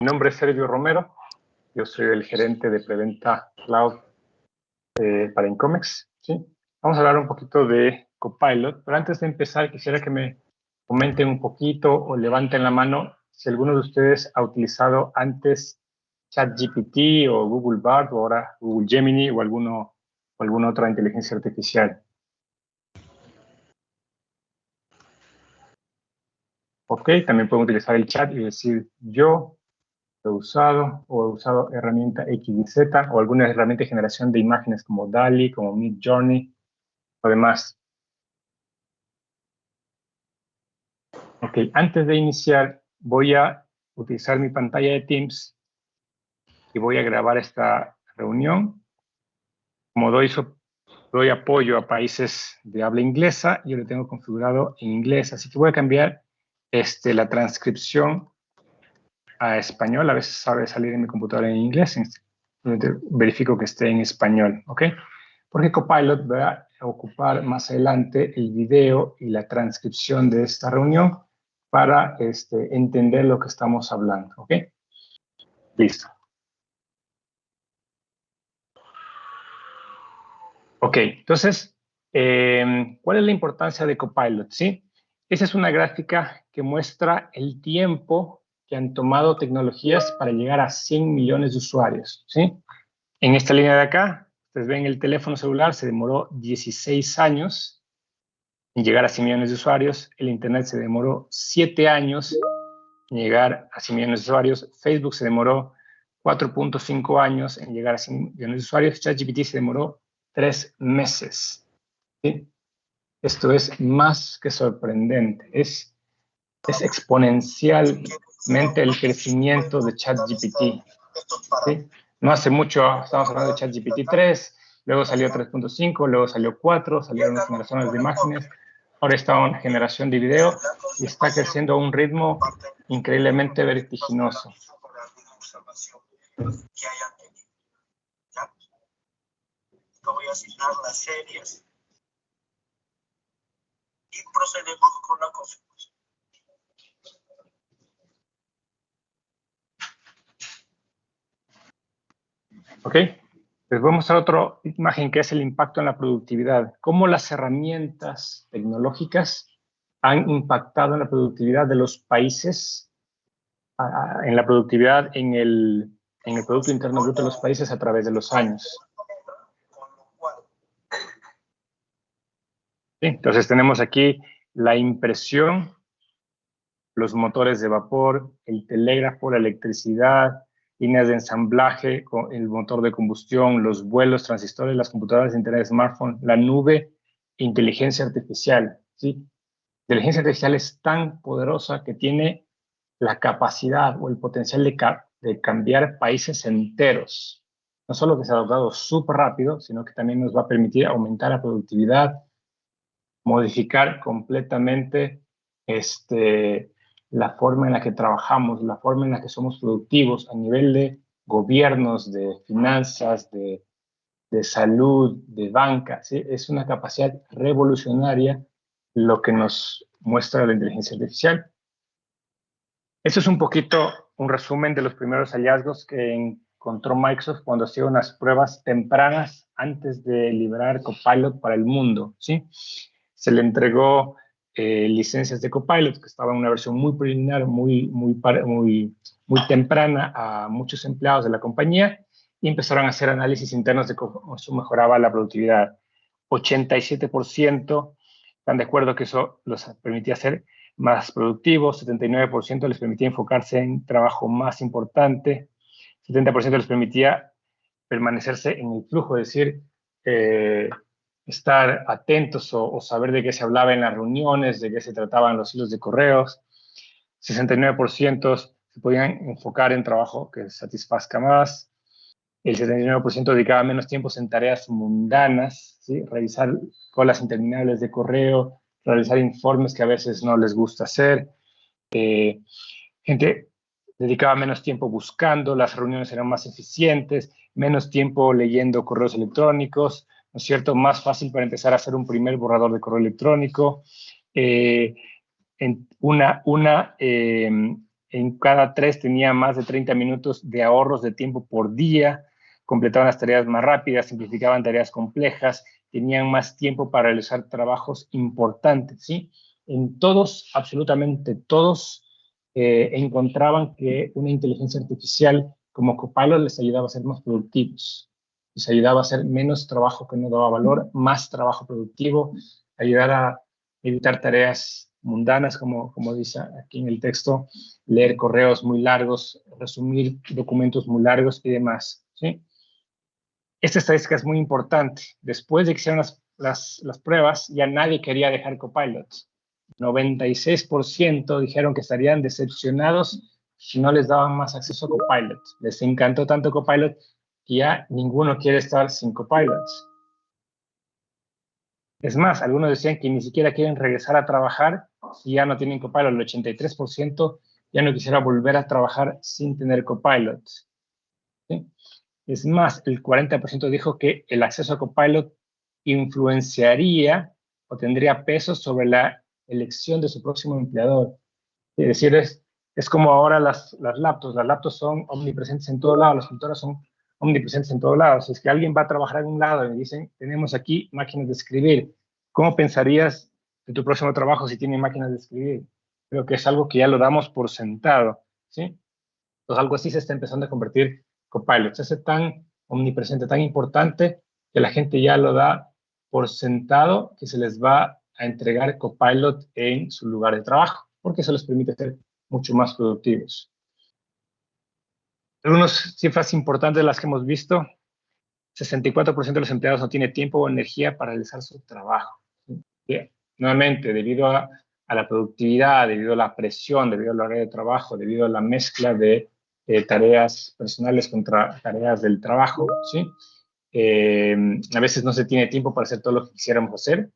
Mi nombre es Sergio Romero, yo soy el gerente de Preventa Cloud para Incomex, ¿sí? Vamos a hablar un poquito de Copilot, pero antes de empezar quisiera que me comenten un poquito o levanten la mano si alguno de ustedes ha utilizado antes ChatGPT o Google Bard o ahora Google Gemini o alguna otra inteligencia artificial. Ok, también pueden utilizar el chat y decir yo lo he usado o he usado herramienta X y Z o alguna herramienta de generación de imágenes como DALL-E, como Midjourney o demás. Ok, antes de iniciar voy a utilizar mi pantalla de Teams y voy a grabar esta reunión. Como doy apoyo a países de habla inglesa, yo lo tengo configurado en inglés, así que voy a cambiar la transcripción a español. A veces sabe salir en mi computadora en inglés, verifico que esté en español, ¿ok? Porque Copilot va a ocupar más adelante el video y la transcripción de esta reunión para entender lo que estamos hablando, ¿ok? Listo. Ok, entonces, ¿cuál es la importancia de Copilot? ¿Sí? Esa es una gráfica que muestra el tiempo que han tomado tecnologías para llegar a 100 millones de usuarios, ¿sí? En esta línea de acá, ustedes ven el teléfono celular, se demoró 16 años en llegar a 100 millones de usuarios. El Internet se demoró 7 años en llegar a 100 millones de usuarios. Facebook se demoró 4.5 años en llegar a 100 millones de usuarios. ChatGPT se demoró 3 meses. ¿Sí? Esto es más que sorprendente. Es exponencialmente el crecimiento de ChatGPT. ¿Sí? No hace mucho estamos hablando de ChatGPT 3, luego salió 3.5, luego salió 4, salieron las generaciones de imágenes, ahora está en generación de video y está creciendo a un ritmo increíblemente vertiginoso. Voy a asignar las series y procedemos con la configuración. Ok, les voy a mostrar otra imagen que es el impacto en la productividad. Cómo las herramientas tecnológicas han impactado en la productividad de los países, en la productividad en el Producto Interno Bruto de los países a través de los años. Sí, entonces tenemos aquí la impresión, los motores de vapor, el telégrafo, la electricidad, líneas de ensamblaje, el motor de combustión, los vuelos, transistores, las computadoras, internet, smartphone, la nube, inteligencia artificial. ¿Sí? La inteligencia artificial es tan poderosa que tiene la capacidad o el potencial de cambiar países enteros. No solo que se ha adoptado súper rápido, sino que también nos va a permitir aumentar la productividad, modificar completamente la forma en la que trabajamos, la forma en la que somos productivos a nivel de gobiernos, de finanzas, de salud, de banca. ¿Sí? Es una capacidad revolucionaria lo que nos muestra la inteligencia artificial. Eso es un poquito un resumen de los primeros hallazgos que encontró Microsoft cuando hacía unas pruebas tempranas antes de liberar Copilot para el mundo, ¿sí? Se le entregó licencias de Copilot, que estaba en una versión muy preliminar, muy temprana a muchos empleados de la compañía, y empezaron a hacer análisis internos de cómo eso mejoraba la productividad. 87% están de acuerdo que eso los permitía hacer más productivos, 79% les permitía enfocarse en trabajo más importante, 70% les permitía permanecerse en el flujo, es decir, estar atentos o saber de qué se hablaba en las reuniones, de qué se trataban los hilos de correos, 69% se podían enfocar en trabajo que satisfazca más, el 79% dedicaba menos tiempo en tareas mundanas, ¿sí? Revisar colas interminables de correo, realizar informes que a veces no les gusta hacer. Gente dedicaba menos tiempo buscando, las reuniones eran más eficientes, menos tiempo leyendo correos electrónicos, ¿no es cierto? Más fácil para empezar a hacer un primer borrador de correo electrónico. en cada 3 tenía más de 30 minutos de ahorros de tiempo por día, completaban las tareas más rápidas, simplificaban tareas complejas, tenían más tiempo para realizar trabajos importantes, ¿sí? En todos, absolutamente todos, encontraban que una inteligencia artificial como Copilot les ayudaba a ser más productivos, les ayudaba a hacer menos trabajo que no daba valor, más trabajo productivo, ayudar a evitar tareas mundanas, como dice aquí en el texto, leer correos muy largos, resumir documentos muy largos y demás, ¿sí? Esta estadística es muy importante. Después de que hicieron las pruebas, ya nadie quería dejar Copilot. 96% dijeron que estarían decepcionados si no les daban más acceso a Copilot. Les encantó tanto Copilot que ya ninguno quiere estar sin Copilot. Es más, algunos decían que ni siquiera quieren regresar a trabajar si ya no tienen Copilot. El 83% ya no quisiera volver a trabajar sin tener Copilot, ¿sí? Es más, el 40% dijo que el acceso a Copilot influenciaría o tendría peso sobre la elección de su próximo empleador. Es decir, es como ahora las laptops. Las laptops son omnipresentes en todo lado, las computadoras son omnipresentes en todo lado. Si es que alguien va a trabajar en un lado y me dicen, tenemos aquí máquinas de escribir, ¿cómo pensarías de tu próximo trabajo si tiene máquinas de escribir? Creo que es algo que ya lo damos por sentado, ¿sí? Entonces, algo así se está empezando a convertir Copilot. Se hace tan omnipresente, tan importante, que la gente ya lo da por sentado que se les va a entregar Copilot en su lugar de trabajo, porque eso les permite ser mucho más productivos. Algunas cifras importantes de las que hemos visto: 64% de los empleados no tiene tiempo o energía para realizar su trabajo. Nuevamente, debido a la productividad, debido a la presión, debido al horario de trabajo, debido a la mezcla de tareas personales contra tareas del trabajo, ¿sí? A veces no se tiene tiempo para hacer todo lo que quisiéramos hacer.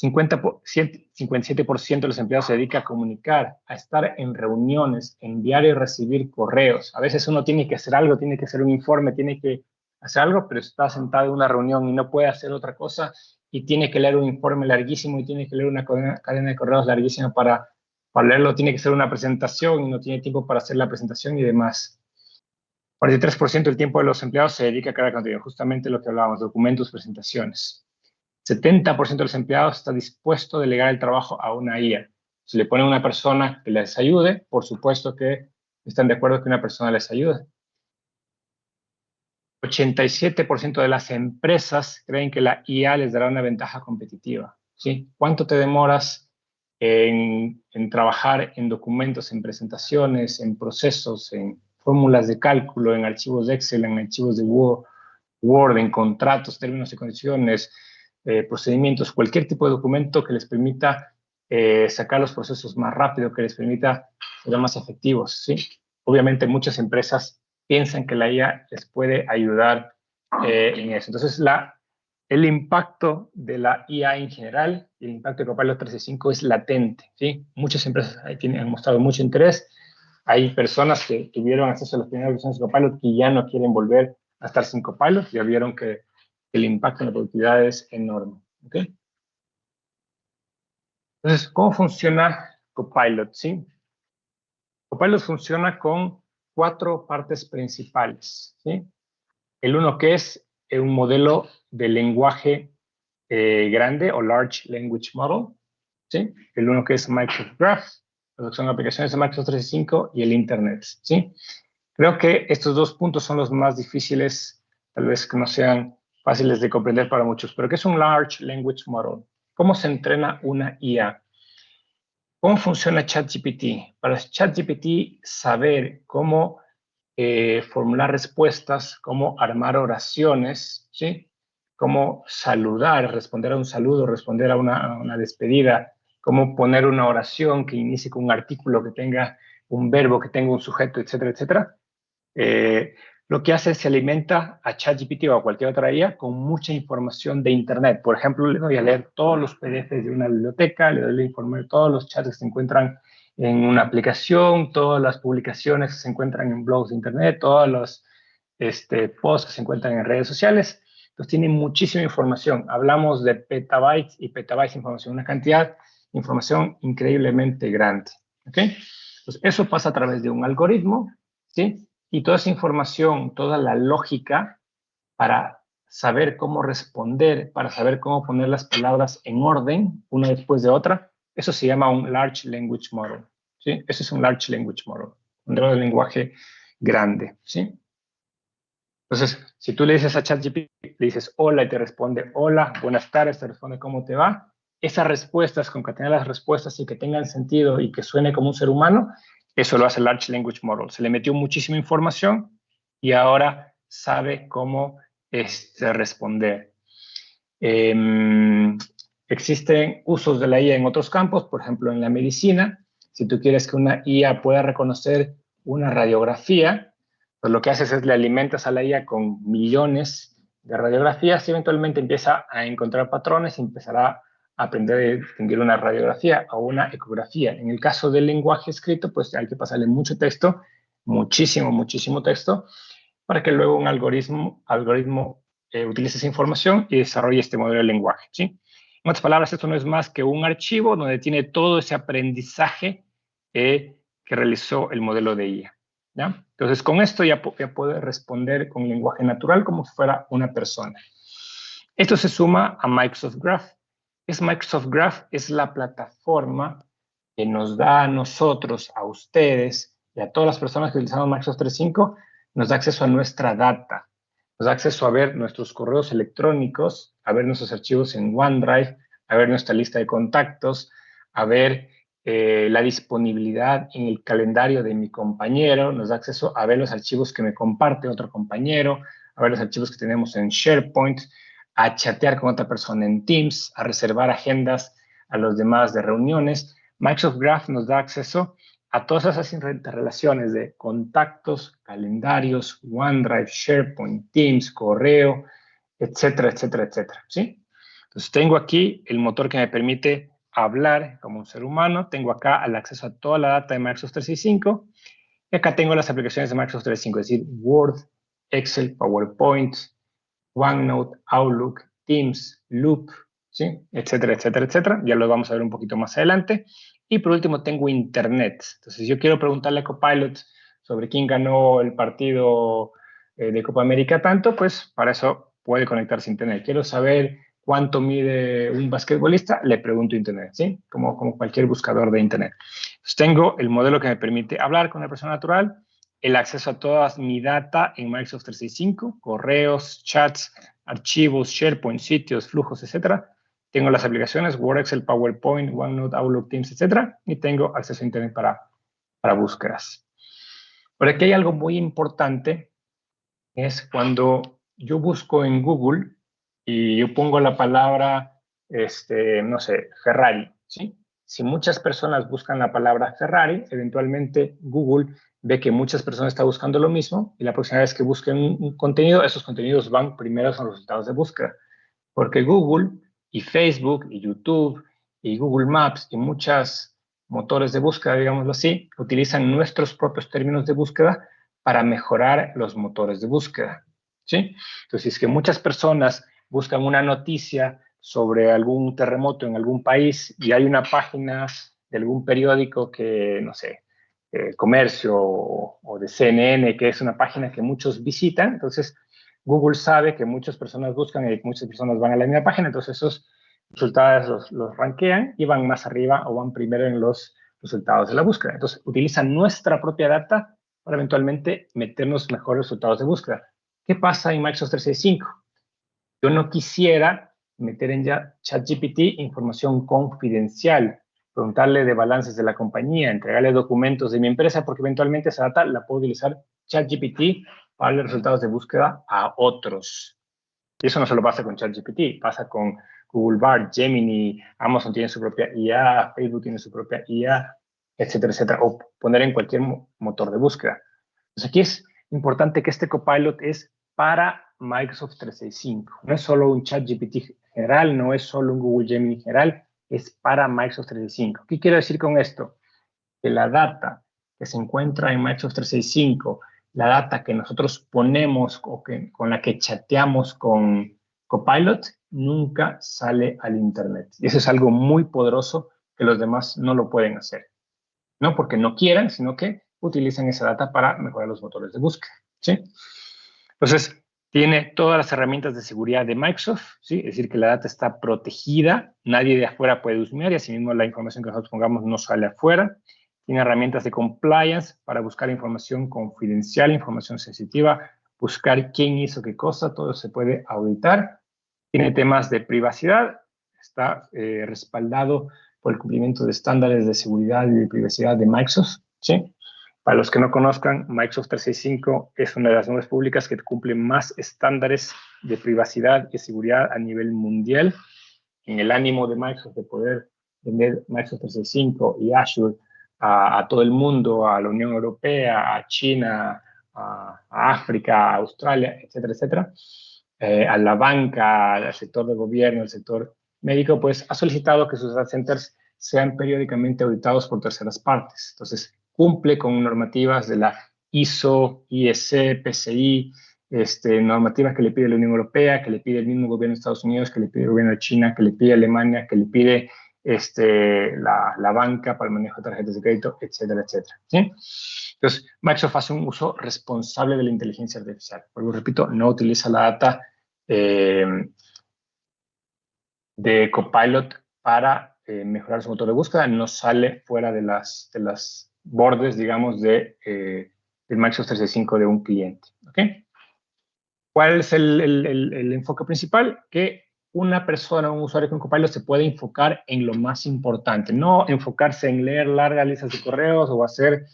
57% de los empleados se dedica a comunicar, a estar en reuniones, enviar y recibir correos. A veces uno tiene que hacer algo, tiene que hacer un informe, tiene que hacer algo, pero está sentado en una reunión y no puede hacer otra cosa y tiene que leer un informe larguísimo y tiene que leer una cadena de correos larguísima para leerlo. Tiene que hacer una presentación y no tiene tiempo para hacer la presentación y demás. 43% del tiempo de los empleados se dedica a crear contenido, justamente lo que hablábamos, documentos, presentaciones. 70% de los empleados está dispuesto a delegar el trabajo a una IA. Si le ponen una persona que les ayude, por supuesto que están de acuerdo que una persona les ayude. 87% de las empresas creen que la IA les dará una ventaja competitiva, ¿sí? ¿Cuánto te demoras en trabajar en documentos, en presentaciones, en procesos, en fórmulas de cálculo, en archivos de Excel, en archivos de Word, en contratos, términos y condiciones, procedimientos, cualquier tipo de documento que les permita sacar los procesos más rápido, que les permita ser más efectivos, ¿sí? Obviamente muchas empresas piensan que la IA les puede ayudar en eso. Entonces, el impacto de la IA en general y el impacto de Copilot 365 es latente, ¿sí? Muchas empresas han mostrado mucho interés. Hay personas que tuvieron acceso a las primeras versiones de Copilot que ya no quieren volver a estar sin Copilot. Ya vieron que el impacto en la productividad es enorme, ¿ok? Entonces, ¿cómo funciona Copilot, sí? Copilot funciona con 4 partes principales, ¿sí? El uno, que es un modelo de lenguaje grande o Large Language Model, ¿sí? El uno, que es Microsoft Graph, que son aplicaciones de Microsoft 365 y el Internet, ¿sí? Creo que estos 2 puntos son los más difíciles, tal vez que no sean fáciles de comprender para muchos, pero ¿qué es un Large Language Model? ¿Cómo se entrena una IA? ¿Cómo funciona ChatGPT? Para ChatGPT saber cómo formular respuestas, cómo armar oraciones, ¿sí? Cómo saludar, responder a un saludo, responder a una despedida, cómo poner una oración que inicie con un artículo, que tenga un verbo, que tenga un sujeto, etcétera, etcétera. Lo que hace es se alimenta a ChatGPT o a cualquier otra IA con mucha información de Internet. Por ejemplo, le doy a leer todos los PDFs de una biblioteca, le doy a informar todos los chats que se encuentran en una aplicación, todas las publicaciones que se encuentran en blogs de Internet, todos los posts que se encuentran en redes sociales. Entonces, tiene muchísima información. Hablamos de petabytes y petabytes de información, una cantidad de información increíblemente grande, ¿ok? Entonces, eso pasa a través de un algoritmo, ¿sí? Y toda esa información, toda la lógica para saber cómo responder, para saber cómo poner las palabras en orden, una después de otra, eso se llama un Large Language Model, ¿sí? Eso es un Large Language Model, un modelo de lenguaje grande, ¿sí? Entonces, si tú le dices a ChatGPT, le dices hola y te responde hola, buenas tardes, te responde cómo te va, esas respuestas, concatenar las respuestas y que tengan sentido y que suene como un ser humano, eso lo hace el Large Language Model. Se le metió muchísima información y ahora sabe cómo responder. Existen usos de la IA en otros campos, por ejemplo, en la medicina. Si tú quieres que una IA pueda reconocer una radiografía, pues lo que haces es le alimentas a la IA con millones de radiografías y eventualmente empieza a encontrar patrones y empezará a aprender a distinguir una radiografía o una ecografía. En el caso del lenguaje escrito, pues hay que pasarle mucho texto, muchísimo texto, para que luego un algoritmo utilice esa información y desarrolle este modelo de lenguaje, ¿sí? En otras palabras, esto no es más que un archivo donde tiene todo ese aprendizaje que realizó el modelo de IA, ¿ya? Entonces, con esto ya puede responder con lenguaje natural como si fuera una persona. Esto se suma a Microsoft Graph. Microsoft Graph es la plataforma que nos da a nosotros, a ustedes y a todas las personas que utilizamos Microsoft 365, nos da acceso a nuestra data, nos da acceso a ver nuestros correos electrónicos, a ver nuestros archivos en OneDrive, a ver nuestra lista de contactos, a ver la disponibilidad en el calendario de mi compañero, nos da acceso a ver los archivos que me comparte otro compañero, a ver los archivos que tenemos en SharePoint, a chatear con otra persona en Teams, a reservar agendas a los demás de reuniones. Microsoft Graph nos da acceso a todas esas interrelaciones de contactos, calendarios, OneDrive, SharePoint, Teams, correo, etcétera, ¿sí? Entonces tengo aquí el motor que me permite hablar como un ser humano, tengo acá el acceso a toda la data de Microsoft 365 y acá tengo las aplicaciones de Microsoft 365, es decir, Word, Excel, PowerPoint, OneNote, Outlook, Teams, Loop, ¿sí? Etcétera. Ya lo vamos a ver un poquito más adelante. Y por último tengo Internet. Entonces, yo quiero preguntarle a Copilot sobre quién ganó el partido de Copa América tanto, pues para eso puede conectarse a Internet. Quiero saber cuánto mide un basquetbolista, le pregunto a Internet, ¿sí? Como cualquier buscador de Internet. Entonces, tengo el modelo que me permite hablar con una persona natural, el acceso a toda mi data en Microsoft 365, correos, chats, archivos, SharePoint, sitios, flujos, etcétera. Tengo las aplicaciones Word, Excel, PowerPoint, OneNote, Outlook, Teams, etcétera. Y tengo acceso a Internet para búsquedas. Pero aquí hay algo muy importante, es cuando yo busco en Google y yo pongo la palabra, no sé, Ferrari, ¿sí? Si muchas personas buscan la palabra Ferrari, eventualmente Google ve que muchas personas están buscando lo mismo y la próxima vez que busquen un contenido, esos contenidos van primero a los resultados de búsqueda. Porque Google y Facebook y YouTube y Google Maps y muchos motores de búsqueda, digámoslo así, utilizan nuestros propios términos de búsqueda para mejorar los motores de búsqueda, ¿sí? Entonces, si es que muchas personas buscan una noticia sobre algún terremoto en algún país y hay una página de algún periódico que, no sé, Comercio o de CNN, que es una página que muchos visitan, entonces Google sabe que muchas personas buscan y muchas personas van a la misma página, entonces esos resultados los rankean y van más arriba o van primero en los resultados de la búsqueda. Entonces, utilizan nuestra propia data para eventualmente meternos mejores resultados de búsqueda. ¿Qué pasa en Microsoft 365? Yo no quisiera meter en ChatGPT información confidencial, preguntarle de balances de la compañía, entregarle documentos de mi empresa, porque eventualmente esa data la puedo utilizar ChatGPT para darle resultados de búsqueda a otros. Y eso no solo pasa con ChatGPT, pasa con Google Bard, Gemini, Amazon tiene su propia IA, Facebook tiene su propia IA, etcétera, o poner en cualquier motor de búsqueda. Entonces aquí es importante que este Copilot es para Microsoft 365. No es solo un ChatGPT general, no es solo un Google Gemini general, es para Microsoft 365. ¿Qué quiero decir con esto? Que la data que se encuentra en Microsoft 365, la data que nosotros ponemos o con la que chateamos con Copilot, nunca sale al Internet. Y eso es algo muy poderoso que los demás no lo pueden hacer. No porque no quieran, sino que utilizan esa data para mejorar los motores de búsqueda, ¿sí? Entonces, tiene todas las herramientas de seguridad de Microsoft, ¿sí? Es decir, que la data está protegida, nadie de afuera puede husmear y asimismo la información que nosotros pongamos no sale afuera. Tiene herramientas de compliance para buscar información confidencial, información sensitiva, buscar quién hizo qué cosa, todo se puede auditar. Tiene temas de privacidad, está respaldado por el cumplimiento de estándares de seguridad y de privacidad de Microsoft, ¿sí? Para los que no conozcan, Microsoft 365 es una de las nubes públicas que cumple más estándares de privacidad y seguridad a nivel mundial. En el ánimo de Microsoft de poder vender Microsoft 365 y Azure a todo el mundo, a la Unión Europea, a China, a África, a Australia, etcétera, etcétera, a la banca, al sector de gobierno, al sector médico, pues ha solicitado que sus data centers sean periódicamente auditados por terceras partes. Entonces, cumple con normativas de la ISO, IEC, PCI, normativas que le pide la Unión Europea, que le pide el mismo gobierno de Estados Unidos, que le pide el gobierno de China, que le pide Alemania, que le pide la banca para el manejo de tarjetas de crédito, etcétera, etcétera. ¿Sí? Entonces, Microsoft hace un uso responsable de la inteligencia artificial. Porque, repito, no utiliza la data de Copilot para mejorar su motor de búsqueda, no sale fuera de las bordes, digamos, del Microsoft 365 de un cliente. ¿Ok? ¿Cuál es el enfoque principal? Que una persona, un usuario con Copilot se puede enfocar en lo más importante, no enfocarse en leer largas listas de correos o hacer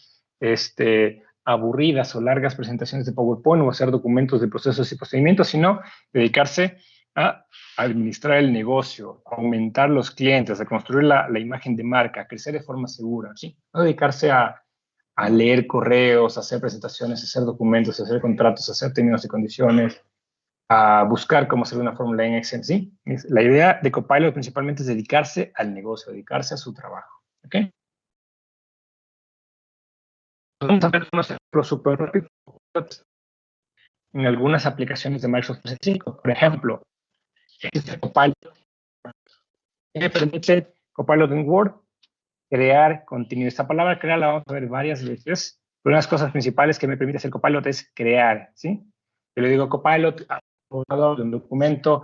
aburridas o largas presentaciones de PowerPoint o hacer documentos de procesos y procedimientos, sino dedicarse a administrar el negocio, a aumentar los clientes, a construir la imagen de marca, a crecer de forma segura, ¿sí? No dedicarse a leer correos, a hacer presentaciones, a hacer documentos, a hacer contratos, a hacer términos y condiciones, a buscar cómo hacer una fórmula en Excel, ¿sí? La idea de Copilot principalmente es dedicarse al negocio, dedicarse a su trabajo, ¿ok? Vamos a ver unos ejemplos súper rápidos en algunas aplicaciones de Microsoft 365. Por ejemplo, este Copilot que permite Copilot en Word crear contenido. Esta palabra crear la vamos a ver varias veces, pero una de las cosas principales que me permite hacer Copilot es crear, ¿sí? Yo le digo Copilot, borrador de un documento,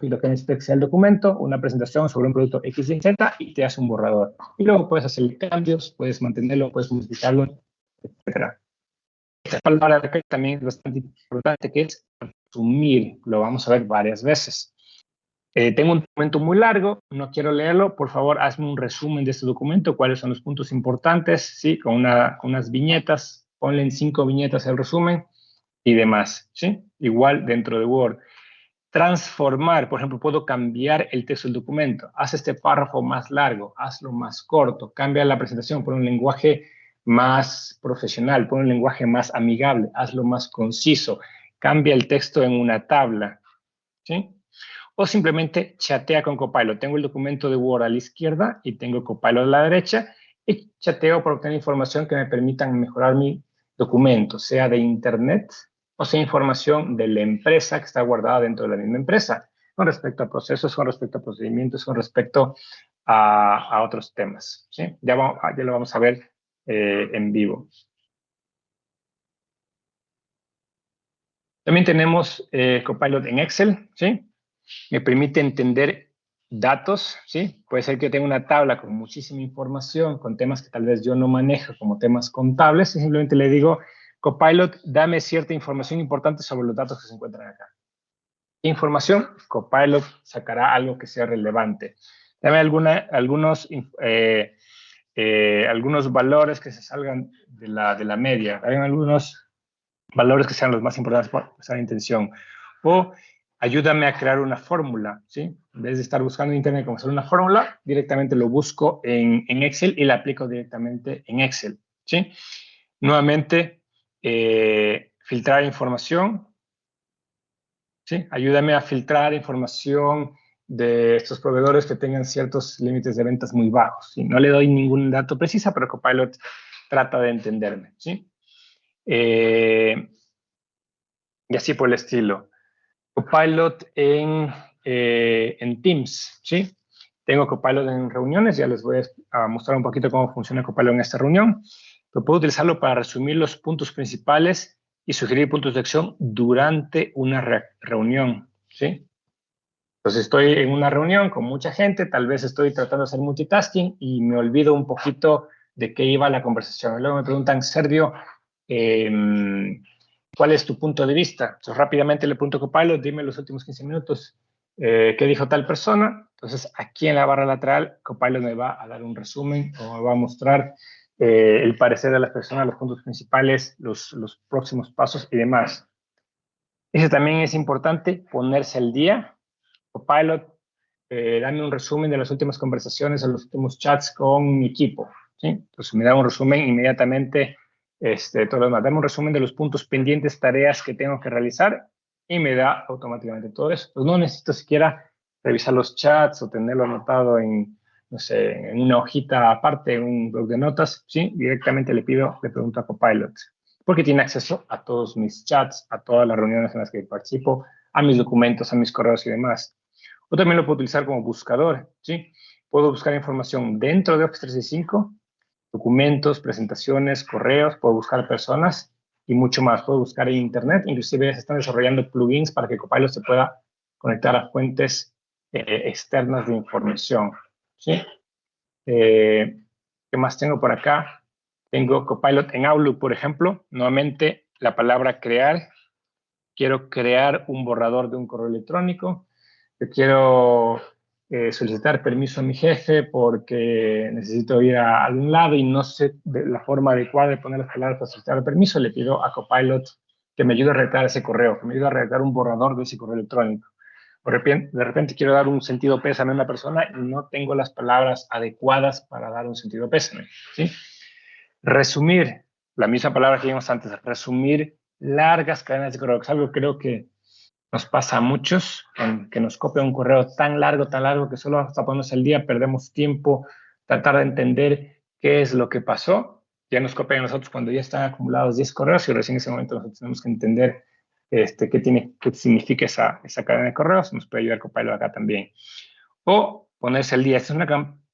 y lo que necesita sea el documento, una presentación sobre un producto X, Y, Z, y te hace un borrador. Y luego puedes hacer cambios, puedes mantenerlo, puedes modificarlo, etc. Esta palabra de acá también es bastante importante, que es resumir. Lo vamos a ver varias veces. Tengo un documento muy largo, no quiero leerlo, por favor, hazme un resumen de este documento, cuáles son los puntos importantes, ¿sí? Con unas viñetas, ponle en 5 viñetas el resumen y demás, ¿sí? Igual dentro de Word. Transformar, por ejemplo, puedo cambiar el texto del documento, haz este párrafo más largo, hazlo más corto, cambia la presentación, pon un lenguaje más profesional, pon un lenguaje más amigable, hazlo más conciso, cambia el texto en una tabla, ¿sí? O simplemente chatea con Copilot. Tengo el documento de Word a la izquierda y tengo Copilot a la derecha y chateo para obtener información que me permitan mejorar mi documento, sea de Internet o sea información de la empresa que está guardada dentro de la misma empresa, con respecto a procesos, con respecto a procedimientos, con respecto a otros temas. ¿Sí? Ya lo vamos a ver en vivo. También tenemos Copilot en Excel, ¿sí? Me permite entender datos, ¿sí? Puede ser que yo tenga una tabla con muchísima información, con temas que tal vez yo no manejo, como temas contables, y simplemente le digo, Copilot, dame cierta información importante sobre los datos que se encuentran acá. ¿Qué información? Copilot sacará algo que sea relevante. Dame algunos valores que se salgan de la media. Dame algunos valores que sean los más importantes por esa intención. O ayúdame a crear una fórmula, ¿sí? En vez de estar buscando en Internet cómo hacer una fórmula, directamente lo busco en Excel y la aplico directamente en Excel, ¿sí? Nuevamente, filtrar información, ¿sí? Ayúdame a filtrar información de estos proveedores que tengan ciertos límites de ventas muy bajos, ¿sí? No le doy ningún dato preciso, pero Copilot trata de entenderme, ¿sí? Y así por el estilo. Copilot en Teams, ¿sí? Tengo Copilot en reuniones, ya les voy a mostrar un poquito cómo funciona Copilot en esta reunión. Pero puedo utilizarlo para resumir los puntos principales y sugerir puntos de acción durante una reunión, ¿sí? Entonces estoy en una reunión con mucha gente, tal vez estoy tratando de hacer multitasking y me olvido un poquito de qué iba la conversación. Y luego me preguntan, Sergio, ¿cuál es tu punto de vista? Entonces rápidamente le pregunto a Copilot, dime los últimos 15 minutos, ¿qué dijo tal persona? Entonces aquí en la barra lateral, Copilot me va a dar un resumen o me va a mostrar el parecer de las personas, los puntos principales, los próximos pasos y demás. Eso también es importante, ponerse al día. Copilot, dame un resumen de las últimas conversaciones o los últimos chats con mi equipo, ¿sí? Entonces me da un resumen inmediatamente, todo lo demás. Dame un resumen de los puntos pendientes, tareas que tengo que realizar y me da automáticamente todo eso. Pues no necesito siquiera revisar los chats o tenerlo anotado en, no sé, en una hojita aparte, en un blog de notas, ¿sí? Directamente le pregunto a Copilot, porque tiene acceso a todos mis chats, a todas las reuniones en las que participo, a mis documentos, a mis correos y demás. O también lo puedo utilizar como buscador, ¿sí? Puedo buscar información dentro de Office 365, documentos, presentaciones, correos, puedo buscar personas y mucho más. Puedo buscar en Internet, inclusive se están desarrollando plugins para que Copilot se pueda conectar a fuentes externas de información, ¿sí? ¿Qué más tengo por acá? Tengo Copilot en Outlook, por ejemplo. Nuevamente, la palabra crear. Quiero crear un borrador de un correo electrónico. Yo quiero solicitar permiso a mi jefe porque necesito ir a algún lado y no sé de la forma adecuada de poner las palabras para solicitar el permiso. Le pido a Copilot que me ayude a redactar ese correo, que me ayude a redactar un borrador de ese correo electrónico. De repente quiero dar un sentido pésame a una persona y no tengo las palabras adecuadas para dar un sentido pésame, ¿sí? Resumir, la misma palabra que vimos antes, resumir largas cadenas de correo, que es algo que creo que nos pasa a muchos, que nos copia un correo tan largo que solo hasta ponernos el día perdemos tiempo, tratar de entender qué es lo que pasó. Ya nos copian a nosotros cuando ya están acumulados 10 correos y recién en ese momento nosotros tenemos que entender qué significa esa cadena de correos. Nos puede ayudar Copilot acá también. O ponerse al día. Esta es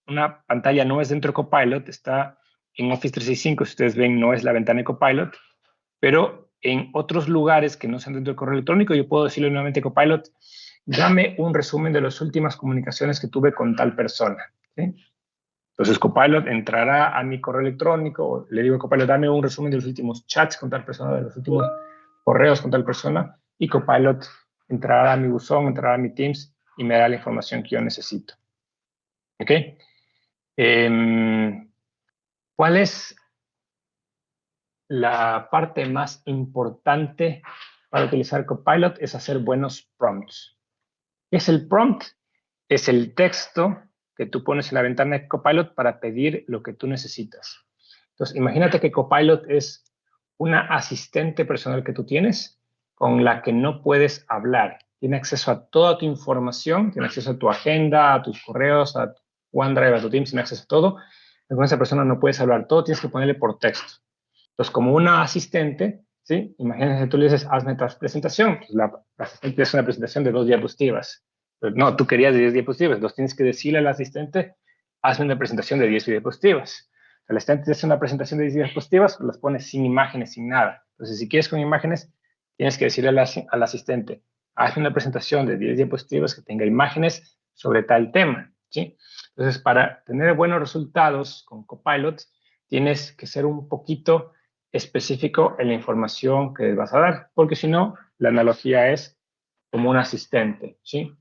una pantalla, no es dentro de Copilot, está en Office 365. Si ustedes ven, no es la ventana de Copilot, pero en otros lugares que no sean dentro del correo electrónico, yo puedo decirle nuevamente a Copilot, dame un resumen de las últimas comunicaciones que tuve con tal persona, ¿sí? Entonces Copilot entrará a mi correo electrónico, le digo a Copilot, dame un resumen de los últimos chats con tal persona, de los últimos correos con tal persona, y Copilot entrará a mi buzón, entrará a mi Teams y me dará la información que yo necesito. ¿Ok? ¿Cuál es la parte más importante para utilizar Copilot? Es hacer buenos prompts. ¿Qué es el prompt? Es el texto que tú pones en la ventana de Copilot para pedir lo que tú necesitas. Entonces, imagínate que Copilot es una asistente personal que tú tienes con la que no puedes hablar. Tiene acceso a toda tu información, tiene acceso a tu agenda, a tus correos, a tu OneDrive, a tu Teams, tiene acceso a todo. Pero con esa persona no puedes hablar, todo tienes que ponerle por texto. Entonces, como una asistente, ¿sí? Imagínate que tú le dices, hazme tu presentación. Pues la asistente es una presentación de 2 diapositivas. Pero no, tú querías de 10 diapositivas. Entonces, tienes que decirle al asistente, hazme una presentación de 10 diapositivas. El asistente hace una presentación de 10 diapositivas, las pones sin imágenes, sin nada. Entonces, si quieres con imágenes, tienes que decirle al asistente, hazme una presentación de 10 diapositivas que tenga imágenes sobre tal tema, ¿sí? Entonces, para tener buenos resultados con Copilot, tienes que ser un poquito específico en la información que vas a dar, porque si no, la analogía es como un asistente, ¿sí?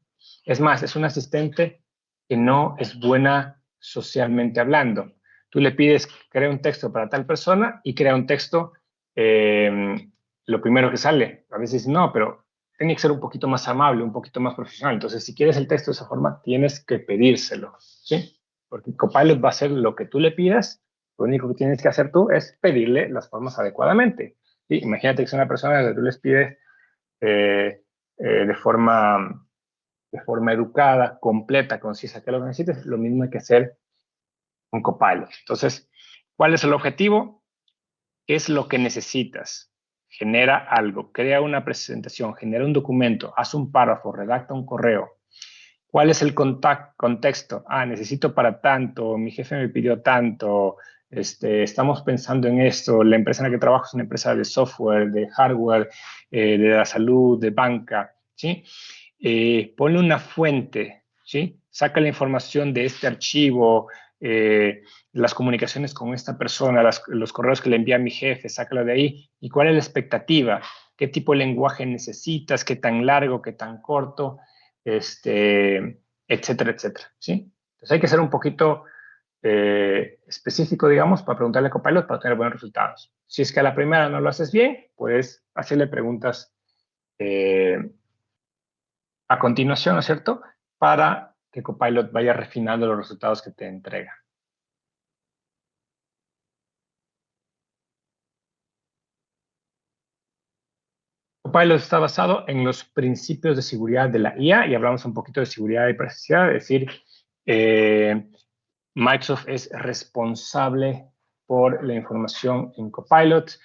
Es más, es un asistente que no es buena socialmente hablando. Tú le pides, crea un texto para tal persona y crea un texto, lo primero que sale. A veces no, pero tiene que ser un poquito más amable, un poquito más profesional. Entonces, si quieres el texto de esa forma, tienes que pedírselo, ¿sí? Porque Copilot va a hacer lo que tú le pidas. Lo único que tienes que hacer tú es pedirle las formas adecuadamente. ¿Sí? Imagínate que es una persona que tú les pides de forma educada, completa, concisa, que lo necesites, lo mismo hay que hacer con Copilot. Entonces, ¿cuál es el objetivo? ¿Qué es lo que necesitas? Genera algo, crea una presentación, genera un documento, haz un párrafo, redacta un correo. ¿Cuál es el contexto? Ah, necesito para tanto, mi jefe me pidió tanto, estamos pensando en esto, la empresa en la que trabajo es una empresa de software, de hardware, de la salud, de banca, ¿sí? Ponle una fuente, ¿sí? Saca la información de este archivo, las comunicaciones con esta persona, los correos que le envía a mi jefe, sácalo de ahí. ¿Y cuál es la expectativa? ¿Qué tipo de lenguaje necesitas? ¿Qué tan largo? ¿Qué tan corto? Etcétera, etcétera, ¿sí? Entonces hay que ser un poquito específico, digamos, para preguntarle a Copilot para tener buenos resultados. Si es que a la primera no lo haces bien, puedes hacerle preguntas a continuación, ¿no es cierto? Para que Copilot vaya refinando los resultados que te entrega. Copilot está basado en los principios de seguridad de la IA y hablamos un poquito de seguridad y privacidad, es decir, Microsoft es responsable por la información en Copilot.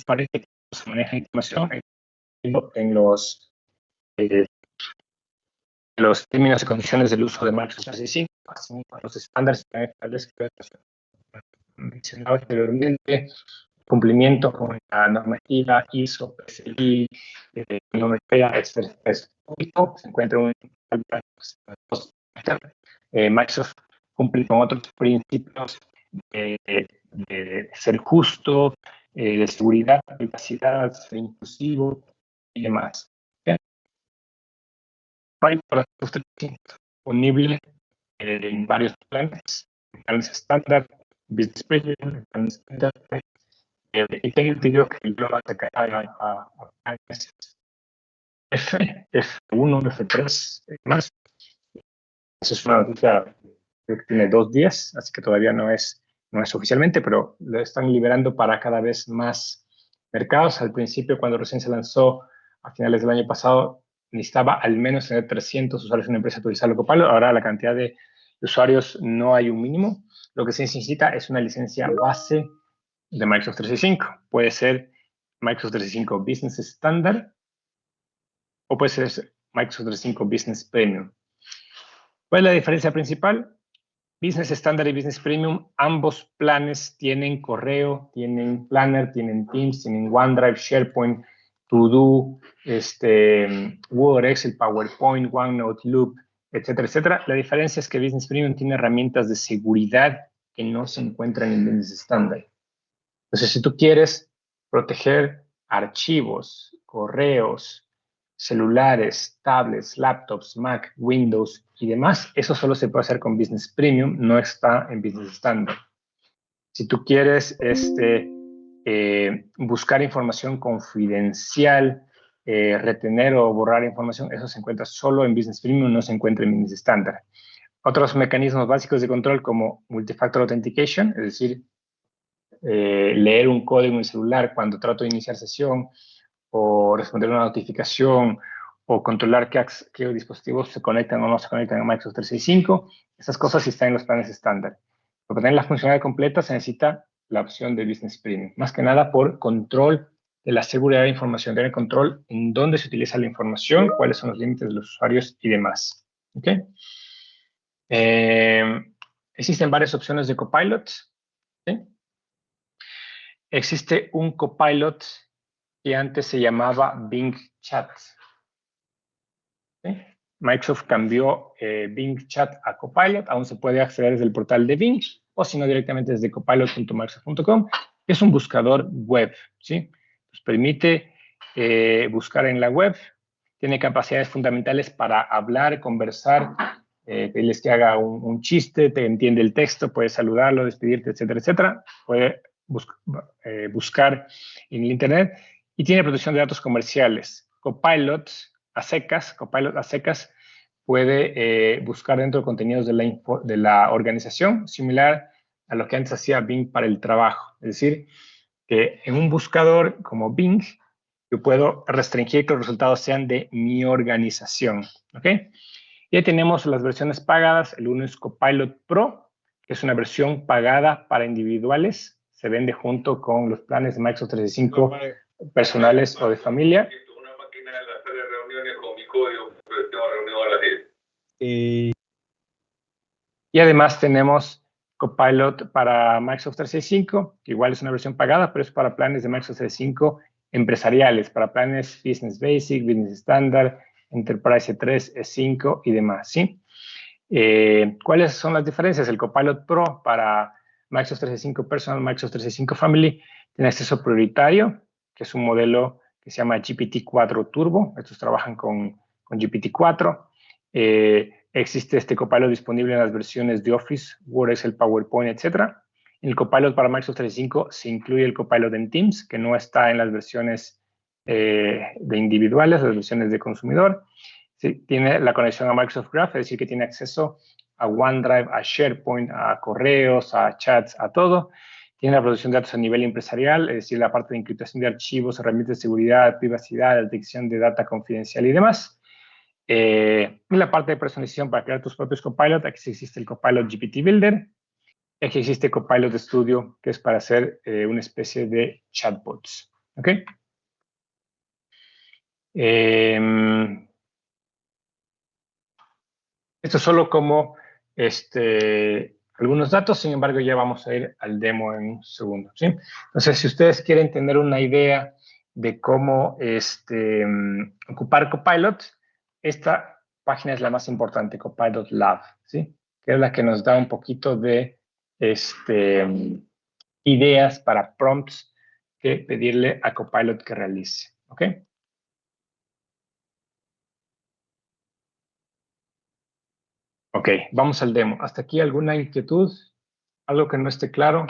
Parece que se maneja información en los términos y condiciones del uso de Microsoft 365, así como los estándares que mencionaba anteriormente, cumplimiento con la normativa ISO, PCI, normativa express público, se encuentra un Microsoft cumple con otros principios de ser justo, de seguridad, privacidad, ser inclusivo y demás. Para usted disponible en varios planes estándar, business premium, planes estándar, y tengo entendido que el global te cae a F1, F3, más. Eso es una noticia que tiene 2 días, así que todavía no es oficialmente, pero lo están liberando para cada vez más mercados. Al principio, cuando recién se lanzó a finales del año pasado, necesitaba al menos tener 300 usuarios en una empresa para utilizar Copilot. Ahora la cantidad de usuarios no hay un mínimo. Lo que se necesita es una licencia base de Microsoft 365. Puede ser Microsoft 365 Business Standard o puede ser Microsoft 365 Business Premium. ¿Cuál es la diferencia principal? Business Standard y Business Premium, ambos planes tienen correo, tienen Planner, tienen Teams, tienen OneDrive, SharePoint, To-Do, Word, Excel, PowerPoint, OneNote, Loop, etcétera, etcétera. La diferencia es que Business Premium tiene herramientas de seguridad que no se encuentran en Business Standard. Entonces, si tú quieres proteger archivos, correos, celulares, tablets, laptops, Mac, Windows y demás, eso solo se puede hacer con Business Premium, no está en Business Standard. Si tú quieres buscar información confidencial, retener o borrar información, eso se encuentra solo en Business Premium, no se encuentra en Business Standard. Otros mecanismos básicos de control como Multifactor Authentication, es decir, leer un código en el celular cuando trato de iniciar sesión, o responder una notificación, o controlar qué dispositivos se conectan o no se conectan a Microsoft 365. Esas cosas sí están en los planes estándar. Para tener la funcionalidad completa se necesita la opción de Business Premium, más que nada por control de la seguridad de información, tener control en dónde se utiliza la información, cuáles son los límites de los usuarios y demás. ¿Okay? Existen varias opciones de Copilot. ¿Sí? Existe un Copilot que antes se llamaba Bing Chat. ¿Sí? Microsoft cambió Bing Chat a Copilot. Aún se puede acceder desde el portal de Bing o si no directamente desde copilot.microsoft.com. Es un buscador web. ¿Sí? Nos permite buscar en la web. Tiene capacidades fundamentales para hablar, conversar, pedirles que haga un chiste, te entiende el texto, puedes saludarlo, despedirte, etcétera, etcétera. Puede buscar en el Internet y tiene protección de datos comerciales. Copilot a secas puede buscar dentro de contenidos de la organización, similar a lo que antes hacía Bing para el trabajo. Es decir, que en un buscador como Bing, yo puedo restringir que los resultados sean de mi organización. ¿Ok? Y ahí tenemos las versiones pagadas. El uno es Copilot Pro, que es una versión pagada para individuales. Se vende junto con los planes de Microsoft 365 personales o de familia. Una máquina de la sala de reuniones con mi código, pero tengo reunión a las 10. Y además tenemos Copilot para Microsoft 365, que igual es una versión pagada, pero es para planes de Microsoft 365 empresariales, para planes Business Basic, Business Standard, Enterprise E3, E5 y demás, ¿sí? ¿Cuáles son las diferencias? El Copilot Pro para Microsoft 365 Personal, Microsoft 365 Family, tiene acceso prioritario, que es un modelo que se llama GPT-4 Turbo. Estos trabajan con GPT-4. Existe este Copilot disponible en las versiones de Office, Word, Excel, PowerPoint, etc. En el Copilot para Microsoft 365 se incluye el Copilot en Teams, que no está en las versiones de individuales, las versiones de consumidor. Sí, tiene la conexión a Microsoft Graph, es decir, que tiene acceso a OneDrive, a SharePoint, a correos, a chats, a todo. Tiene la producción de datos a nivel empresarial, es decir, la parte de encriptación de archivos, herramientas de seguridad, privacidad, detección de data confidencial y demás. Y la parte de personalización para crear tus propios Copilot. Aquí existe el Copilot GPT Builder. Aquí existe Copilot Studio, que es para hacer una especie de chatbots. ¿Ok? Esto es solo como algunos datos, sin embargo ya vamos a ir al demo en un segundo, ¿sí? Entonces, si ustedes quieren tener una idea de cómo ocupar Copilot, esta página es la más importante, Copilot Lab, ¿sí? Que es la que nos da un poquito de ideas para prompts que pedirle a Copilot que realice, ¿ok? Ok, vamos al demo. ¿Hasta aquí alguna inquietud? ¿Algo que no esté claro?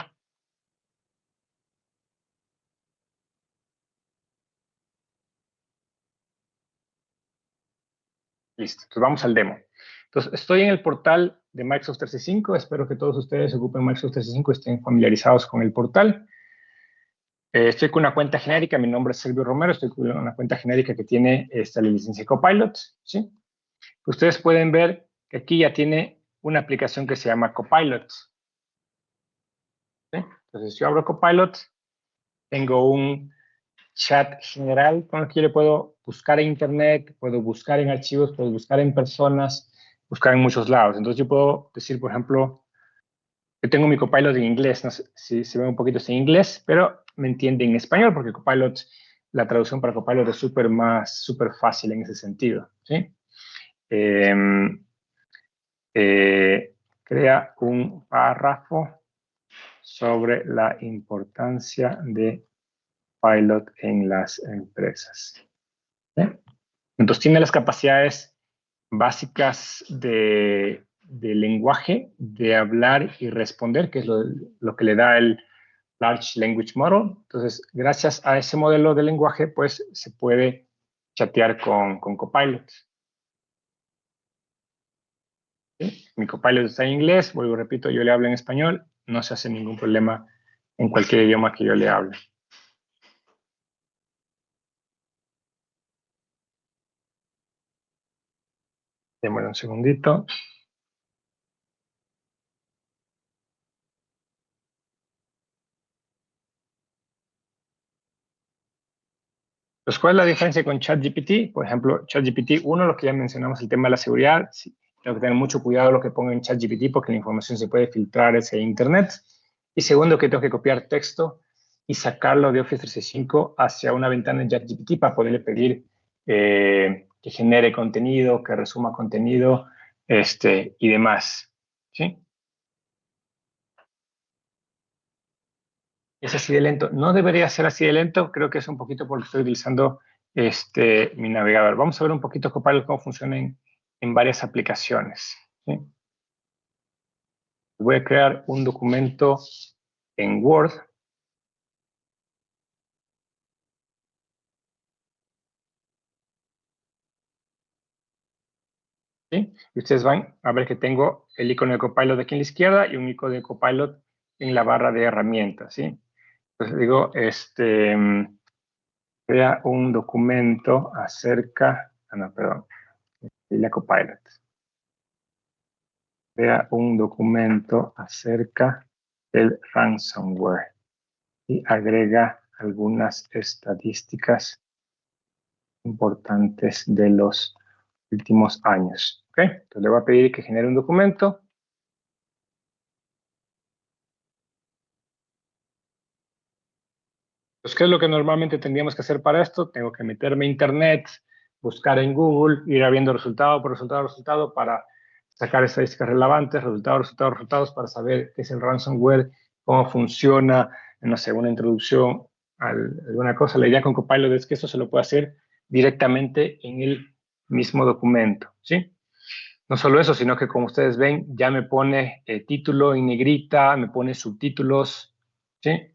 Listo, entonces vamos al demo. Entonces, estoy en el portal de Microsoft 365. Espero que todos ustedes ocupen Microsoft 365 y estén familiarizados con el portal. Estoy con una cuenta genérica. Mi nombre es Silvio Romero. Estoy con una cuenta genérica que tiene la licencia Copilot, ¿sí? Ustedes pueden ver que aquí ya tiene una aplicación que se llama Copilot, ¿sí? Entonces, si yo abro Copilot, tengo un chat general con el que yo le puedo buscar en internet, puedo buscar en archivos, puedo buscar en personas, buscar en muchos lados. Entonces yo puedo decir, por ejemplo, que tengo mi Copilot en inglés, no sé si se ve un poquito en inglés, pero me entiende en español porque Copilot, la traducción para Copilot es súper fácil en ese sentido, ¿sí? Crea un párrafo sobre la importancia de Pilot en las empresas. ¿Sí? Entonces tiene las capacidades básicas de lenguaje, de hablar y responder, que es lo que le da el Large Language Model. Entonces, gracias a ese modelo de lenguaje, pues se puede chatear con Copilot. ¿Sí? Mi Copilot está en inglés, vuelvo, repito, yo le hablo en español, no se hace ningún problema en cualquier idioma que yo le hable. Démosle un segundito. Pues, ¿cuál es la diferencia con ChatGPT? Por ejemplo, ChatGPT 1, lo que ya mencionamos, el tema de la seguridad. Sí, tengo que tener mucho cuidado lo que pongo en ChatGPT porque la información se puede filtrar hacia Internet. Y segundo, que tengo que copiar texto y sacarlo de Office 365 hacia una ventana en ChatGPT para poderle pedir que genere contenido, que resuma contenido y demás. ¿Sí? Es así de lento. No debería ser así de lento. Creo que es un poquito porque estoy utilizando mi navegador. Vamos a ver un poquito Copilot cómo funciona en varias aplicaciones. ¿Sí? Voy a crear un documento en Word. ¿Sí? Y ustedes van a ver que tengo el icono de Copilot aquí en la izquierda y un icono de Copilot en la barra de herramientas. ¿Sí? Entonces digo, crea un documento acerca, no, perdón, de la Copilot. Crea un documento acerca del ransomware y agrega algunas estadísticas importantes de los últimos años. ¿Ok? Entonces le voy a pedir que genere un documento. Pues, ¿qué es lo que normalmente tendríamos que hacer para esto? Tengo que meterme a Internet, buscar en Google, ir viendo resultado por resultado, resultado para sacar estadísticas relevantes, resultados, resultados, resultados, para saber qué es el ransomware, cómo funciona, no sé, una introducción a alguna cosa. La idea con Copilot es que esto se lo puede hacer directamente en el mismo documento, ¿sí? No solo eso, sino que como ustedes ven, ya me pone título en negrita, me pone subtítulos, ¿sí?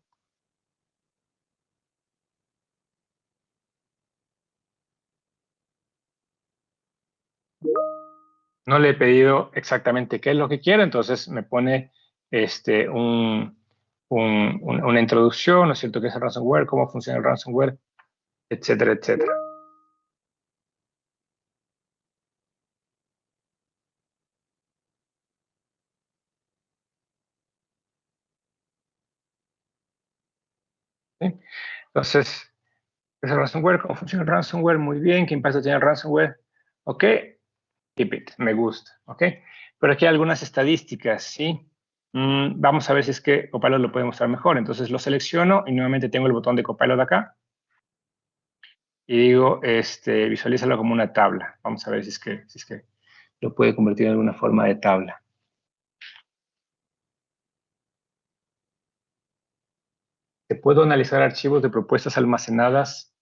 No le he pedido exactamente qué es lo que quiero, entonces me pone una introducción, ¿no es cierto?, qué es el ransomware, cómo funciona el ransomware, etcétera, etcétera. ¿Sí? Entonces, ¿qué es el ransomware? ¿Cómo funciona el ransomware? Muy bien. ¿Qué impacto tiene el ransomware? Ok, keep it, me gusta, ok. Pero aquí hay algunas estadísticas, ¿sí? Vamos a ver si es que Copilot lo puede mostrar mejor. Entonces lo selecciono y nuevamente tengo el botón de Copilot acá. Y digo, visualízalo como una tabla. Vamos a ver si es que lo puede convertir en alguna forma de tabla. Te puedo analizar archivos de propuestas almacenadas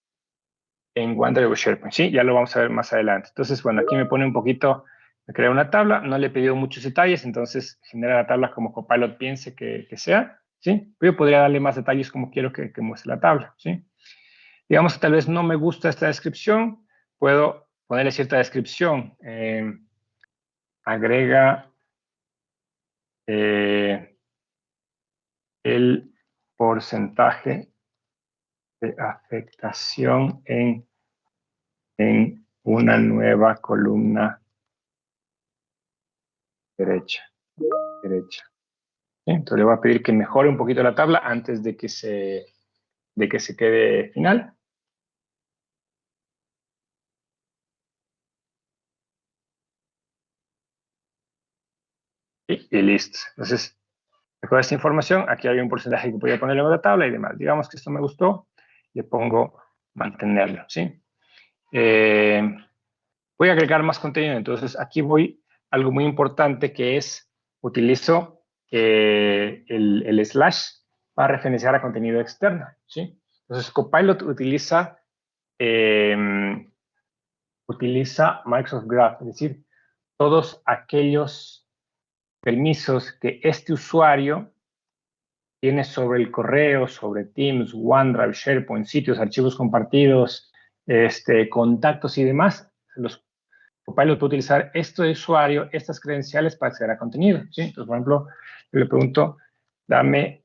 en OneDrive o SharePoint. Sí, ya lo vamos a ver más adelante. Entonces, bueno, aquí me pone un poquito, me crea una tabla. No le he pedido muchos detalles, entonces genera la tabla como Copilot piense que sea. ¿Sí? Pero yo podría darle más detalles como quiero que muestre la tabla. ¿Sí? Digamos que tal vez no me gusta esta descripción, puedo ponerle cierta descripción. Agrega el porcentaje de afectación en una nueva columna derecha. ¿Sí? Entonces le voy a pedir que mejore un poquito la tabla antes de que se quede final. Y listo. Entonces, con esta información, aquí hay un porcentaje que podría ponerle en la tabla y demás. Digamos que esto me gustó, le pongo mantenerlo, ¿sí? Voy a agregar más contenido, entonces aquí voy, algo muy importante que es, utilizo el slash para referenciar a contenido externo, ¿sí? Entonces Copilot utiliza Microsoft Graph, es decir, todos aquellos permisos que este usuario tiene sobre el correo, sobre Teams, OneDrive, SharePoint, sitios, archivos compartidos, contactos y demás. Los Copilot puede utilizar esto de usuario, estas credenciales para acceder a contenido. ¿Sí? Entonces, por ejemplo, yo le pregunto, dame,